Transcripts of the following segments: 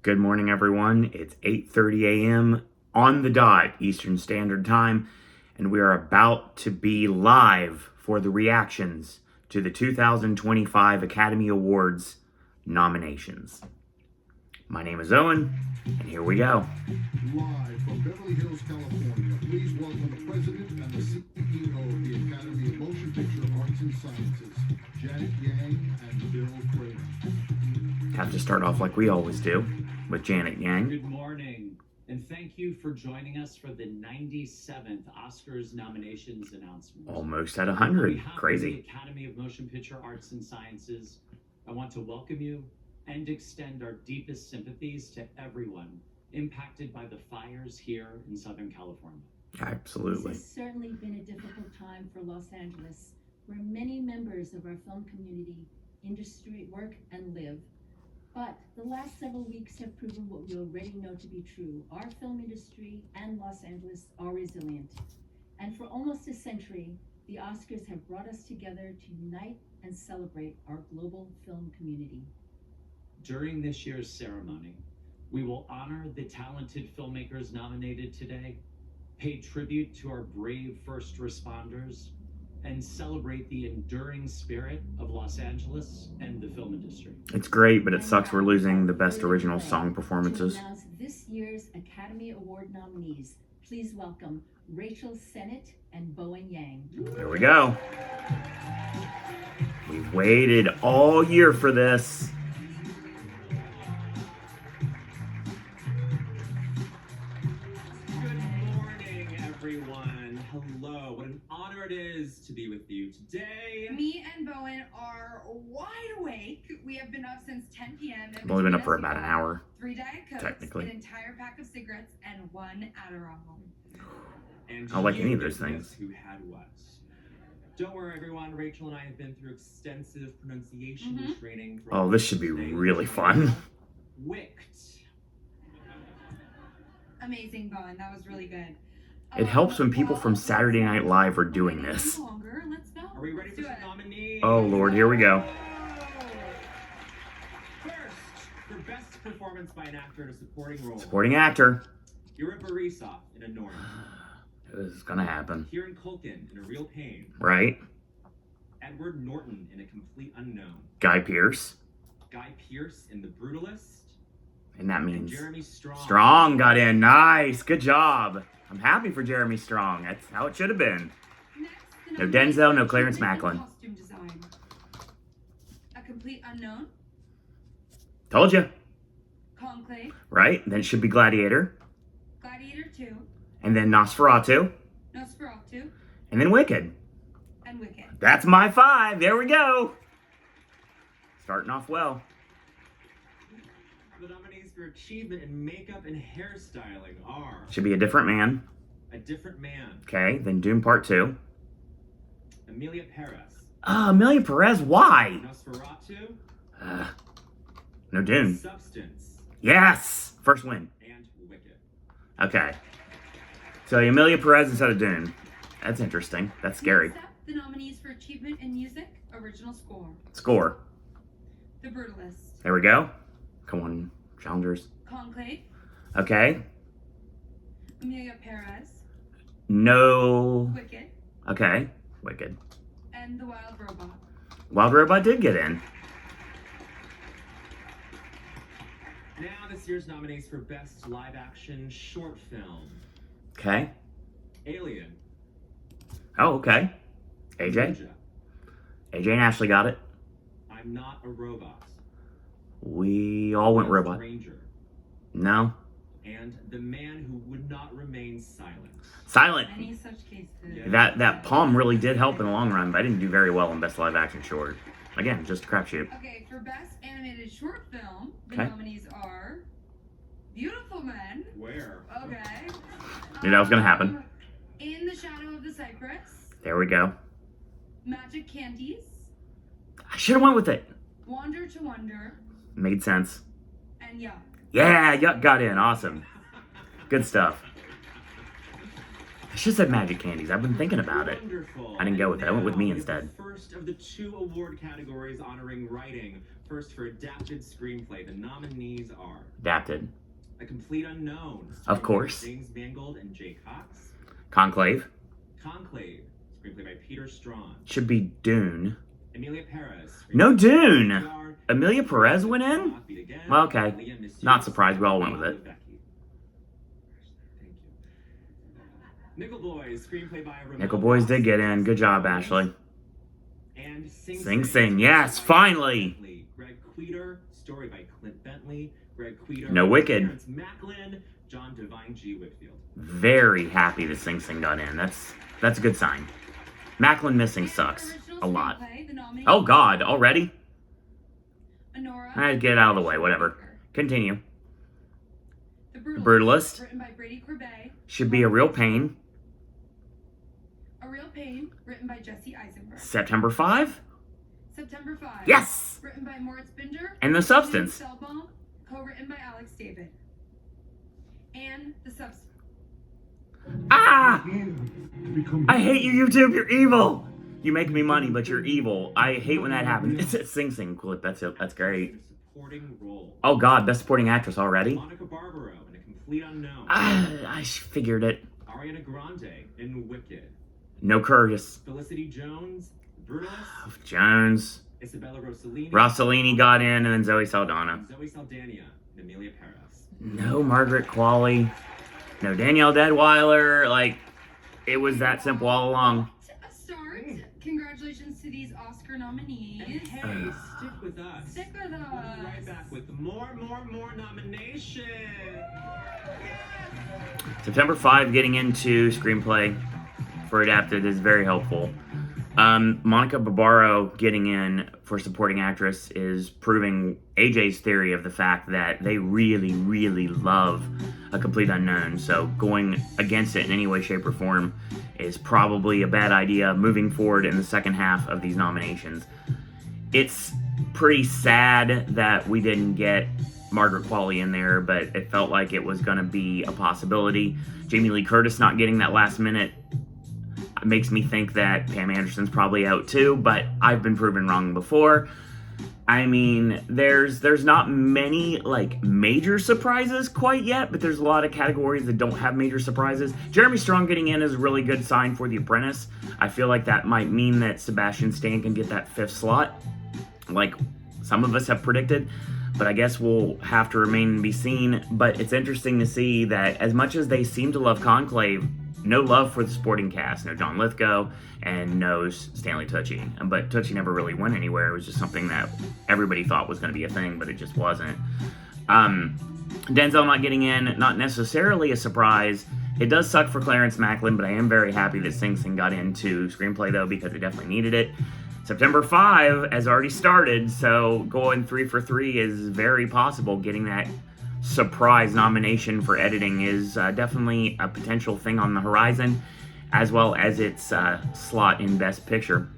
Good morning, everyone. It's 8:30 a.m. on the dot, Eastern Standard Time, and we are about to be live for the reactions to the 2025 Academy Awards nominations. My name is Owen, and here we go. Live from Beverly Hills, California, please welcome the President and the CEO of the Academy of Motion Picture Arts and Sciences, Janet Yang and Bill Craven. Have to start off like we always do, with Janet Yang. Good morning, and thank you for joining us for the 97th Oscars nominations announcement. Almost at 100. Crazy. The Academy of Motion Picture Arts and Sciences, I want to welcome you and extend our deepest sympathies to everyone impacted by the fires here in Southern California. Absolutely. This has certainly been a difficult time for Los Angeles, where many members of our film community, industry, work, and live. But the last several weeks have proven what we already know to be true. Our film industry and Los Angeles are resilient. And for almost a century, the Oscars have brought us together to unite and celebrate our global film community. During this year's ceremony, we will honor the talented filmmakers nominated today, pay tribute to our brave first responders, and celebrate the enduring spirit of Los Angeles and the film industry. It's great, but it sucks we're losing the best original song performances. To announce this year's Academy Award nominees, please welcome Rachel Sennett and Bowen Yang. There we go. We've waited all year for this. Everyone, hello. What an honor it is to be with you today. Me and Bowen are wide awake. We have been up since 10 p.m. I've only been up for about an hour. 3 Diet Cokes, technically. an entire pack of cigarettes, and 1 Adderall. And I don't like you any of those guess things. Who had what? Don't worry, everyone. Rachel and I have been through extensive pronunciation training. Oh, this should be really fun. Wicked. Amazing, Bowen. That was really good. It helps when people from Saturday Night Live are doing this. Let's go. Are we ready Let's for do some it. nominees? Oh, Lord, here we go. First, for best performance by an actor in a supporting role. Supporting actor. Yuri Borisov in Annoying. This is gonna happen. Kieran Culkin in A Real Pain. Right? Edward Norton in A Complete Unknown. Guy Pearce. Guy Pearce in The Brutalist. And that And means Jeremy Strong. Strong got in. Nice. Good job. I'm happy for Jeremy Strong. That's how it should have been. Next, the No nominees Denzel, no for Clarence achievement in Macklin. Costume design. A Complete Unknown. Told you. Conclave. Right? Then it should be Gladiator. Gladiator 2. And then Nosferatu. Nosferatu. And then Wicked. And Wicked. That's my 5. There we go. Starting off well. The nominees for achievement in makeup and hairstyling are Should be A Different Man. A Different Man, Okay. Then Doom Part 2. Emilia Perez, Amelia Perez. Why? Nosferatu, No Dune. Substance, Yes. First win. and Wicked. Okay. So Amelia Perez instead of Dune. That's interesting. That's scary. Next up, the nominees for achievement in music, original score. Score. The Brutalist. There we go. Come on, challengers. Conclave. Okay. Emilia Perez. No. Wicked. Okay. Wicked. And The Wild Robot. Wild Robot did get in. Now this year's nominees for best live action short film: Okay. Alien, Oh, okay. AJ. Ninja, AJ and Ashley got it. I'm Not a Robot, We all went robot. Ranger, No. and The Man Who Would Not Remain Silent. Silent. Any such cases. Yeah. That palm really did help in the long run, but I didn't do very well in best live action short. Again, just a crapshoot. Okay, for best animated short film, the Okay. nominees are Beautiful Men. Where? Okay. Knew that was gonna happen. In the Shadow of the Cypress. There we go. Magic Candies. I should have went with it. Wander to Wonder. Made sense. And Yuck. Yeah, Yuck got in. Awesome. Good stuff. I should have said Magic Candies. I've been thinking about it. Wonderful. I didn't go with it. I went with me Now, instead. the first of the 2 award categories honoring writing. For first for adapted screenplay. The nominees are Adapted. A Complete Unknown, Of course. James Mangold and Jay Cox. Conclave. Conclave, screenplay by Peter Strawn. Should be Dune. Emilia Perez. No Dune! Screenplay by Amelia Perez went in? Offbeat Again, Well, okay. Leah Missieu, Not surprised, we all went with it. Thank you. Nickel Boys, screenplay by Ramon Nickel Boys did get in. Good job, Ashley. And Sing Sing. Yes, finally! Greg Queter, story by Clint Bentley. Greg Queter. No Wicked. Terrence Macklin. John Devine G. Whitfield. Very happy that Sing Sing got in. That's a good sign. Macklin missing sucks. A lot. Oh God, already? Alright, get it out of the way, whatever. Continue. The Brutalist. Written by Brady Corbet. Should be a real pain. A Real Pain, written by Jesse Eisenberg. September 5? September 5. Yes! Written by Moritz Binder. And The Substance. Selbaum, co-written by Alex David. And The Substance. Ah! I hate you, YouTube. You're evil. You make me money, but you're evil. I hate when that happens. It's a Sing Sing clip. That's it. That's great. Supporting role. Oh God, best supporting actress already. Monica Barbaro in A Complete Unknown. I figured it. Ariana Grande in Wicked. No Curtis. Felicity Jones, Brutalist. Jones. Isabella Rossellini. Rossellini got in, and then Zoe Saldana. Zoe Saldana and Emilia Perez. No Margaret Qualley. No Danielle Deadweiler. Like, it was that simple all along. A start. Congratulations to these Oscar nominees. And hey, stick with us. Stick with We'll be right us. back with more nominations. September 5 getting into screenplay for adapted is very helpful. Monica Barbaro getting in for supporting actress is proving AJ's theory of the fact that they really, really love A Complete Unknown. So going against it in any way, shape, or form is probably a bad idea moving forward in the second half of these nominations. It's pretty sad that we didn't get Margaret Qualley in there, but it felt like it was going to be a possibility. Jamie Lee Curtis not getting that last minute makes me think that Pam Anderson's probably out too, but I've been proven wrong before. I mean, there's not many like major surprises quite yet, but there's a lot of categories that don't have major surprises. Jeremy Strong getting in is a really good sign for The Apprentice. I feel like that might mean that Sebastian Stan can get that 5th slot, like some of us have predicted, but I guess we'll have to remain and be seen. But it's interesting to see that as much as they seem to love Conclave, no love for the supporting cast. No John Lithgow and no Stanley Tucci. But Tucci never really went anywhere. It was just something that everybody thought was going to be a thing, but it just wasn't. Denzel not getting in, not necessarily a surprise. It does suck for Clarence Macklin, but I am very happy that Sing Sing got into screenplay, though, because it definitely needed it. September 5 has already started, so going 3 for 3 is very possible. Getting that surprise nomination for editing is definitely a potential thing on the horizon, as well as its slot in Best Picture.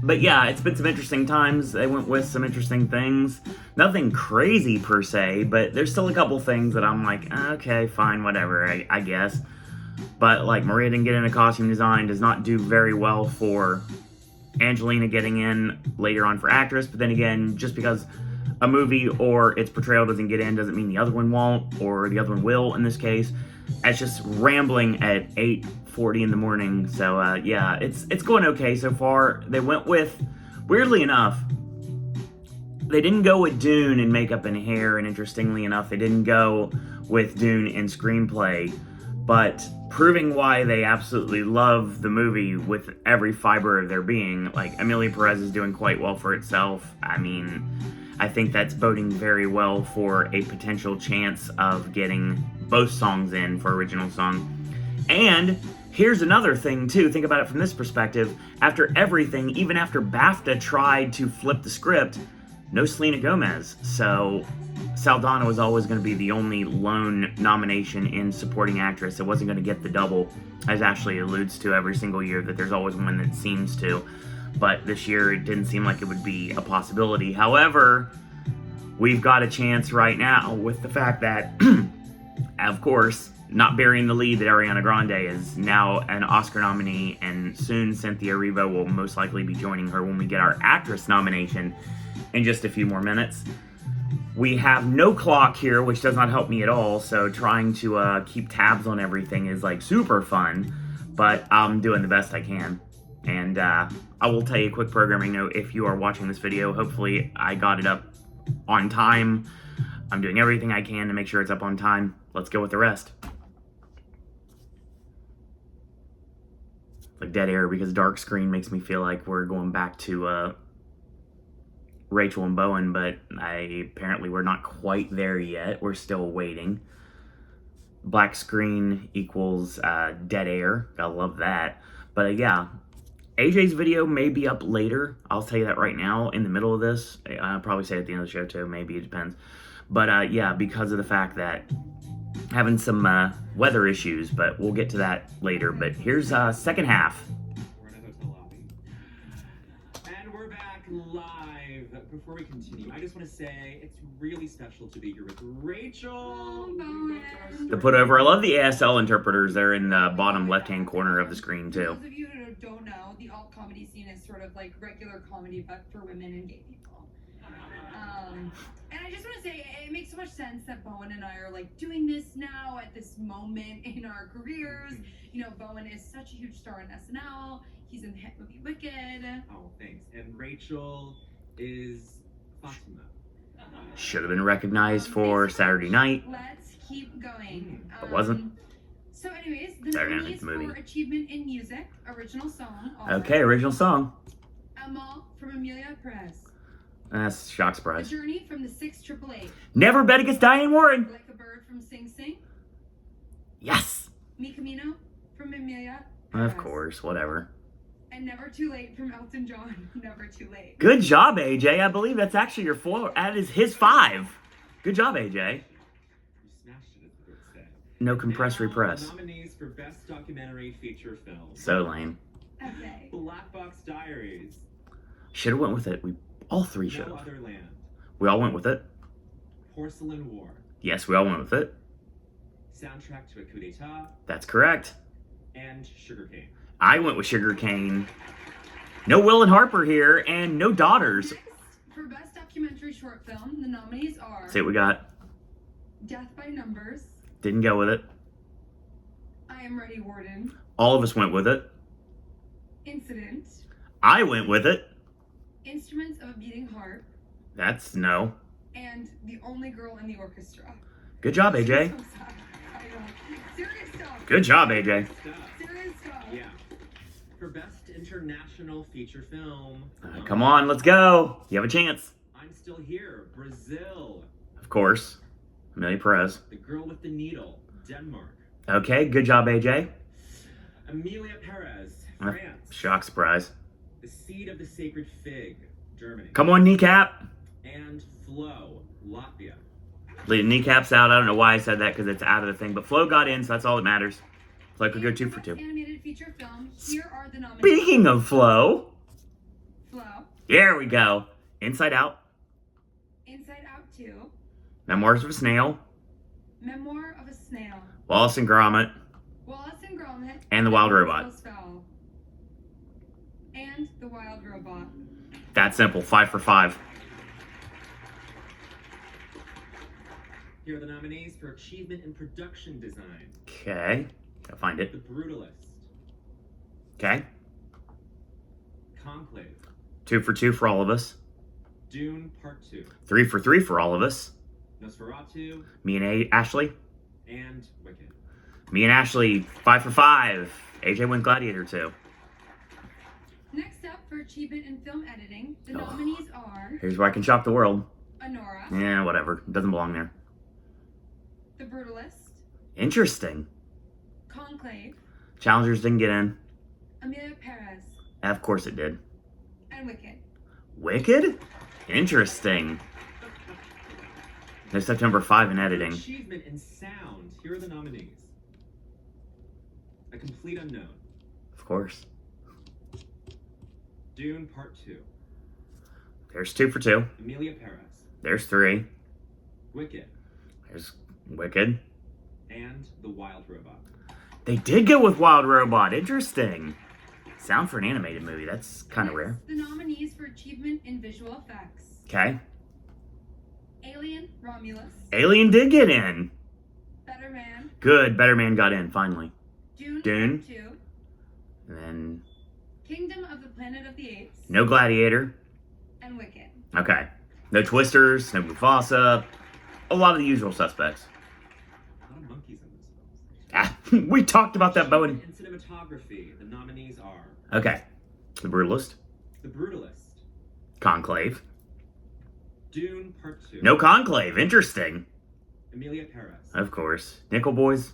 But yeah, it's been some interesting times. They went with some interesting things. Nothing crazy per se, but there's still a couple things that I'm like, okay, fine, whatever, I guess. But like Maria didn't get into costume design, does not do very well for Angelina getting in later on for actress. But then again, just because a movie or its portrayal doesn't get in doesn't mean the other one won't, or the other one will in this case. It's just rambling at 8:40 in the morning. So yeah, it's going okay so far. They went with, weirdly enough, they didn't go with Dune in makeup and hair, and interestingly enough, they didn't go with Dune in screenplay, but proving why they absolutely love the movie with every fiber of their being. Like, Emilia Perez is doing quite well for itself. I mean, I think that's boding very well for a potential chance of getting both songs in for original song. And here's another thing too, think about it from this perspective. After everything, even after BAFTA tried to flip the script, no Selena Gomez. So Saldana was always going to be the only lone nomination in supporting actress. It wasn't going to get the double, as Ashley alludes to every single year, that there's always one that seems to. But this year, it didn't seem like it would be a possibility. However, we've got a chance right now with the fact that, of course, not burying the lead, that Ariana Grande is now an Oscar nominee, and soon Cynthia Erivo will most likely be joining her when we get our actress nomination. in just a few more minutes. We have no clock here, which does not help me at all, so trying to keep tabs on everything is like super fun, but I'm doing the best I can. And I will tell you a quick programming note if you are watching this video. Hopefully I got it up on time. I'm doing everything I can to make sure it's up on time. Let's go with the rest. Like dead air because dark screen makes me feel like we're going back to Rachel and Bowen, but apparently we're not quite there yet. We're still waiting. Black screen equals dead air. Gotta love that. But yeah, AJ's video may be up later. I'll tell you that right now in the middle of this. I'll probably say at the end of the show too. Maybe, it depends. But yeah, because of the fact that having some weather issues, but we'll get to that later. But here's second half. We're in a hotel lobby. And we're back live. Before we continue, I just want to say it's really special to be here with Rachel. To put over, I love the ASL interpreters. They're in the bottom left-hand corner of the screen For too. those of you who don't know, the alt comedy scene is sort of like regular comedy, but for women and gay people. And I just want to say, it makes so much sense that Bowen and I are like doing this now at this moment in our careers. You know, Bowen is such a huge star on SNL. He's in the hit movie Wicked. Oh, thanks. And Rachel is Fatima. Should have been recognized for Saturday Night. Let's keep going. It wasn't. So anyways, the Saturday nominees Night's movie. for Achievement in Music, Original Song. are Okay, original song. Amal from Amelia Perez. That's shock A surprise. Journey from the 688. Never Bet Against Diane Warren. Like a Bird from Sing Sing. Yes. Mi Camino from Amelia Perez. Of course, whatever. And Never Too Late from Elton John. Never Too Late. Good job, AJ. I believe that's actually your 4. That is his 5. Good job, AJ. You smashed it, as the Brits say. No compress, Now, repress. the nominees for Best Documentary Feature Film. So lame. Okay. Black Box Diaries. Should have went with it. We all 3 should No have. Other Land. We all went with it. Porcelain War. Yes, we all went with it. Soundtrack to a Coup d'etat. That's correct. And Sugarcane. I went with Sugarcane. No Will and Harper here, and no Daughters. Next, for Best Documentary Short Film, the nominees are See what we got. Death by Numbers, Didn't go with it. I Am Ready Warden, All of us went with it. Incident, I went with it. Instruments of a Beating Heart, That's no. and The Only Girl in the Orchestra. Good job, AJ. So sad. I know. Serious stuff. Good job, AJ. Stuff. Serious stuff. Yeah. For Best International Feature Film. Come on, let's go. You have a chance. I'm Still Here. Brazil. Of course. Amelia Perez. The Girl with the Needle. Denmark. Okay, good job, AJ. Amelia Perez. Uh, France. Shock surprise. The Seed of the Sacred Fig. Germany. Come on, kneecap. And Flow. Latvia. The kneecap's out. I don't know why I said that because it's out of the thing. But Flo got in, so that's all that matters. So I could go 2 for 2. Animated feature film. Here are the nominees. Speaking of Flo, Flow, here we go. Inside Out, Inside Out 2, Memoirs of a Snail, Memoir of a Snail, Wallace and Gromit, Wallace and Gromit, And the Wild Robot. Smells Foul, and The Wild Robot. That simple. 5 for 5. Here are the nominees for Achievement in Production Design. Okay. Gotta find it. The Brutalist. Okay. Conclave. 2 for 2 for all of us. Dune Part 2. 3 for 3 for all of us. Nosferatu. Me and Ashley. And Wicked. Me and Ashley, 5 for 5. AJ went Gladiator 2. Next up for Achievement in Film Editing, the nominees are Here's where I can shop the world. Honora, Yeah, whatever. Doesn't belong there. The Brutalist, Interesting. Conclave, Challengers didn't get in. Amelia Perez, Of course it did. and Wicked. Wicked? Interesting. No September 5 in editing. Achievement in Sound. Here are the nominees. A Complete Unknown. Of course. Dune Part 2. There's 2 for 2. Amelia Perez. There's 3. Wicked. There's Wicked. And The Wild Robot. They did go with Wild Robot. Interesting. Sound for an animated movie. That's kind of Next, rare. The nominees for Achievement in Visual Effects, Okay. Alien, Romulus. Alien did get in. Better Man. Good. Better Man got in, finally. Dune. Dune. Part 2. And then Kingdom of the Planet of the Apes. no Gladiator. And Wicked. Okay. No Twisters, no Mufasa. A lot of the usual suspects. A lot of monkeys in this film. Ah, we talked about that, Bowen. In cinematography, the nominees are Okay. The Brutalist. The Brutalist, Conclave. Dune Part 2, No Conclave. Interesting. Emilia Perez, Of course. Nickel Boys.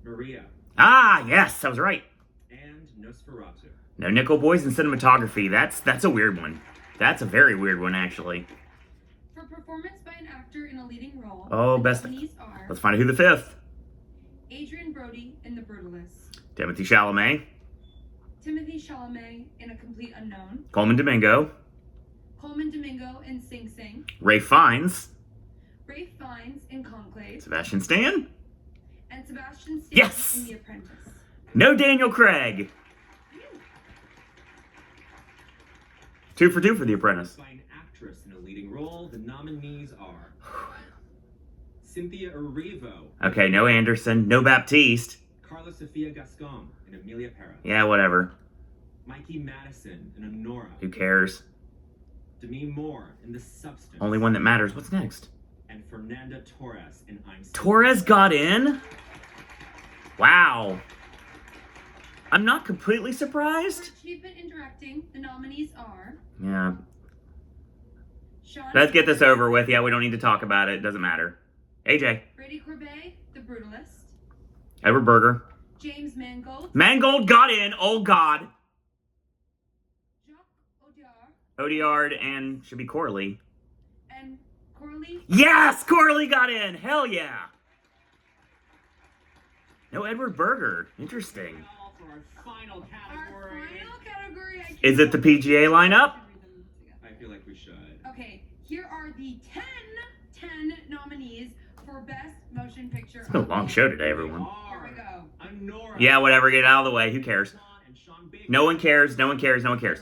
Maria, Ah, yes, I was right. and Nosferatu. No Nickel Boys in cinematography. That's a weird one. That's a very weird one, actually. For performance by an actor in a leading role, Oh, the best- nominees are Let's find out who the fifth. Adrian Brody in The Brutalist, Timothy Chalamet. Timothy Chalamet in A Complete Unknown, Coleman Domingo. Coleman Domingo in Sing Sing, Ray Fiennes. Rafe Fiennes in Conclave, Sebastian Stan. and Sebastian Stan Yes! in The Apprentice. No Daniel Craig. 2 for 2 for The Apprentice. By an actress in a leading role, the nominees are Cynthia Erivo, Okay, no Anderson. No Baptiste. Carla Sofia Gascon in Emilia Perez, Yeah, whatever. Mikey Madison in Honora, Who cares? Demi Moore in The Substance, Only one that matters. What's next? and Fernanda Torres in I'm Still Torres got in? Wow. I'm not completely For surprised. achievement in directing, the nominees are Yeah. Sean Let's get this over with. Yeah, we don't need to talk about it. Doesn't matter. AJ. Brady Corbet, The Brutalist, Edward Berger. James Mangold, Mangold got in. Oh, God. Jacques Audiard, Odiard and should be Corley. and Corley. Yes! Corley got in. Hell yeah. No Edward Berger. Interesting. Now for our final Our category. final category. I Is it the PGA lineup? I feel like we should. Okay, here are the 10 nominees for Best Motion Picture. It's been a long show today, everyone. Here we go. Honora. Yeah, whatever. Get it out of the way. Who cares? And Sean Baker. No one cares. No one cares. No one cares.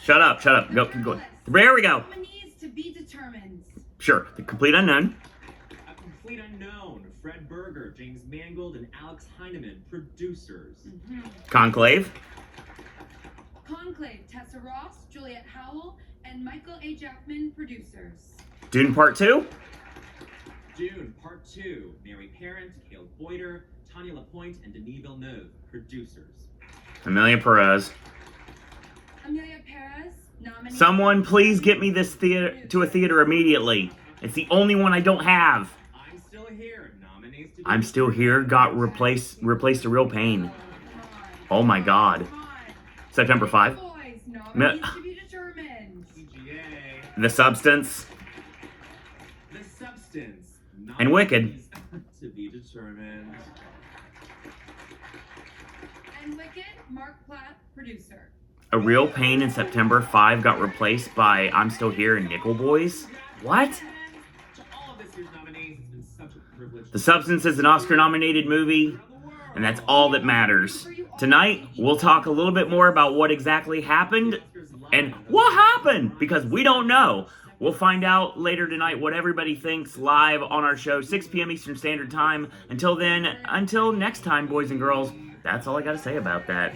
Shut up. Shut up. Go. Keep going. There we go. Nominees to be determined. Sure. The Complete Unknown. A Complete Unknown. Fred Berger, James Mangold, and Alex Heineman, producers. Conclave. Conclave, Tessa Ross, Juliette Howell, and Michael A. Jackman, producers. Dune Part 2. Dune Part 2. Mary Parent, Caleb Boyder, Tanya Lapointe, and Denis Villeneuve, producers. Emilia Perez. Amelia Perez, nominated. Someone please get me this theater to a theater immediately. It's the only one I don't have. I'm Still Here. Nominees to be I'm Still Here got replaced a real pain. Oh my God. Come on. September 5. Boys, nominees to be determined. PGA. The Substance. The Substance. And Wicked. Nominees to be determined. And Wicked, Mark Platt, producer. A Real Pain in September 5 got replaced by I'm Still Here and Nickel Boys. What? To all of this year's nominees, it's been such a privilege. The Substance is an Oscar-nominated movie, and that's all that matters. Tonight, we'll talk a little bit more about what exactly happened and what happened, because we don't know. We'll find out later tonight what everybody thinks live on our show, 6 p.m. Eastern Standard Time. Until then, until next time, boys and girls, that's all I got to say about that.